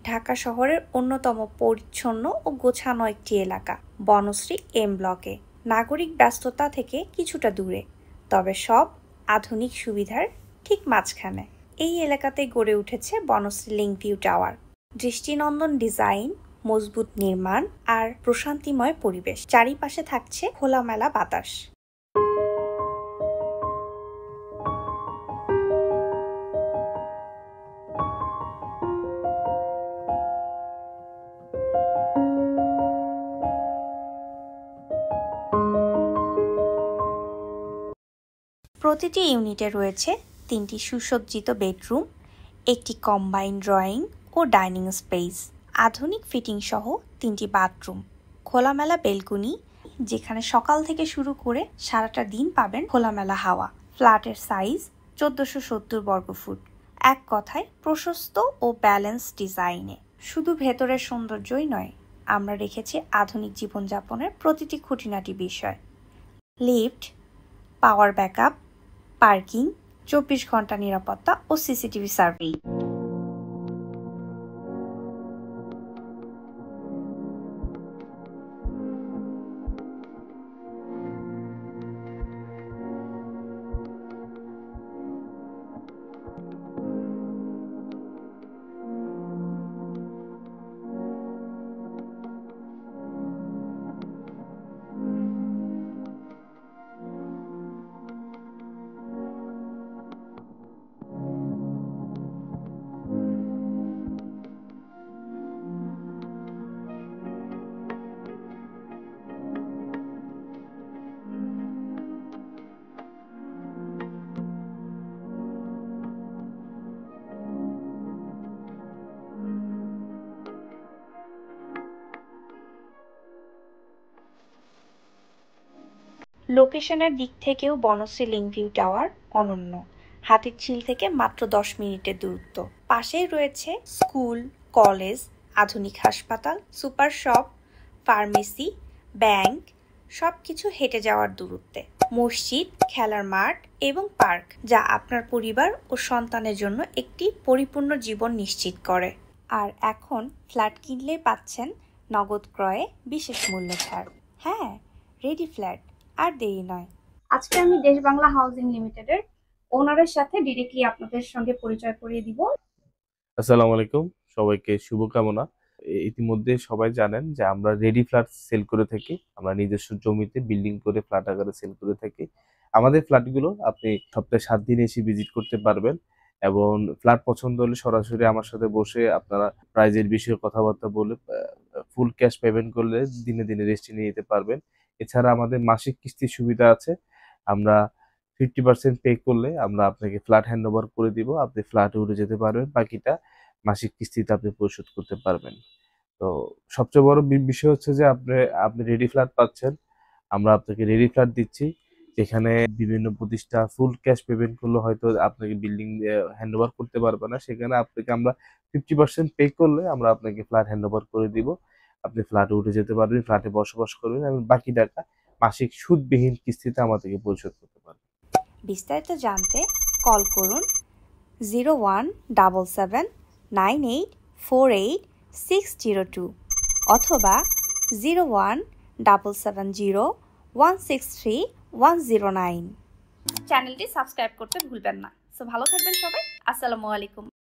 ঢাকা শহরের অন্যতম পরিচ্ছন্ন ও গোছানো একটি এলাকা বনশ্রী এম ব্লকে। নাগরিক ব্যস্ততা থেকে কিছুটা দূরে, তবে সব আধুনিক সুবিধার ঠিক মাঝখানে। এই এলাকাতে গড়ে উঠেছে বনশ্রী লিংক ভিউ টাওয়ার। দৃষ্টিনন্দন ডিজাইন, মজবুত নির্মাণ আর প্রশান্তিময় পরিবেশ। চারিপাশে থাকছে খোলামেলা বাতাস। প্রতিটি ইউনিটে রয়েছে 3টি সুসজ্জিত বেডরুম, একটি কম্বাইন্ড ড্রয়িং ও ডাইনিং স্পেস, আধুনিক ফিটিং সহ 3টি বাথরুম, খোলামেলা বেলকনি যেখানে সকাল থেকে শুরু করে সারাটা দিন পাবেন খোলামেলা হাওয়া। ফ্ল্যাটের সাইজ 1470 বর্গফুট। এক কথায় প্রশস্ত ও ব্যালেন্স ডিজাইনে। শুধু ভেতরের সৌন্দর্যই নয়, আমরা রেখেছি আধুনিক জীবনযাপনের প্রতিটি খুঁটিনাটি বিষয়। লিফট, পাওয়ার ব্যাকআপ, পার্কিং, 24 ঘন্টা নিরাপত্তা ও সিসিটিভি সার্ভে। লোকেশনের দিক থেকেও বনশ্রী লিংক ভিউ টাওয়ার অনন্য। হাতিরঝিল থেকে মাত্র 10 মিনিটের দূরত্ব। পাশেই রয়েছে স্কুল, কলেজ, আধুনিক হাসপাতাল, সুপার শপ, ফার্মেসি, ব্যাংক, সবকিছু হেঁটে যাওয়ার দূরত্বে। মসজিদ, খেলার মাঠ এবং পার্ক, যা আপনার পরিবার ও সন্তানের জন্য একটি পরিপূর্ণ জীবন নিশ্চিত করে। আর এখন ফ্ল্যাট কিনলেই পাচ্ছেন নগদ ক্রয়ে বিশেষ মূল্য ছাড়। হ্যাঁ, রেডি ফ্ল্যাট, আর দেরি নয়। আজকে আমি দেশ বাংলা হাউজিং লিমিটেডের ওনারের সাথে ডিরেক্টলি আপনাদের সঙ্গে পরিচয় করিয়ে দিব। আসসালামু আলাইকুম, সবাইকে শুভকামনা। ইতিমধ্যে সবাই জানেন যে আমরা রেডি ফ্ল্যাট সেল করে থাকি। আমরা নিজস্ব জমিতে বিল্ডিং করে ফ্ল্যাট আকারে সেল করে থাকি। আমাদের ফ্ল্যাটগুলো আপনি সপ্তাহে 7 দিন এসে ভিজিট করতে পারবেন এবং ফ্ল্যাট পছন্দ হলে সরাসরি আমার সাথে বসে আপনারা প্রাইজের বিষয়ে কথাবার্তা বলে ফুল ক্যাশ পেমেন্ট করলে দিনে দিনে রেজিস্ট্রি নিয়ে যেতে পারবেন। এছাড়া আমাদের মাসিক কিস্তির সুবিধা আছে। আমরা 50% পে করলে আমরা আপনাকে ফ্ল্যাট হ্যান্ড ওভার করে দিব, আপনি ফ্ল্যাটে উঠে যেতে পারবেন, বাকিটা মাসিক কিস্তিতে আপনি পরিশোধ করতে পারবেন। তো সবচেয়ে বড় বিষয় হচ্ছে যে আপনি রেডি ফ্ল্যাট পাচ্ছেন। আমরা আপনাকে রেডি ফ্ল্যাট দিচ্ছি, যেখানে বিভিন্ন প্রতিষ্ঠান ফুল ক্যাশ পেমেন্ট করলে হয়তো আপনাকে বিল্ডিং হ্যান্ড ওভার করতে পারবে না। সেখানে আপনাকে আমরা 50% পে করলে আমরা আপনাকে ফ্ল্যাট হ্যান্ড ওভার করে দিব, আপনি ফ্ল্যাটে উঠে যেতে পারবেন, ফ্ল্যাটে বসবাস করবেন এবং বাকি টাকা মাসিক সুদবিহীন কিস্তিতে আমাদেরকে পরিশোধ করতে পারবেন। বিস্তারিত জানতে কল করুন 01779848 অথবা 01770163109। চ্যানেলটি সাবস্ক্রাইব করতে ভুলবেন না। সো ভালো থাকবেন সবাই। আসসালামু আলাইকুম।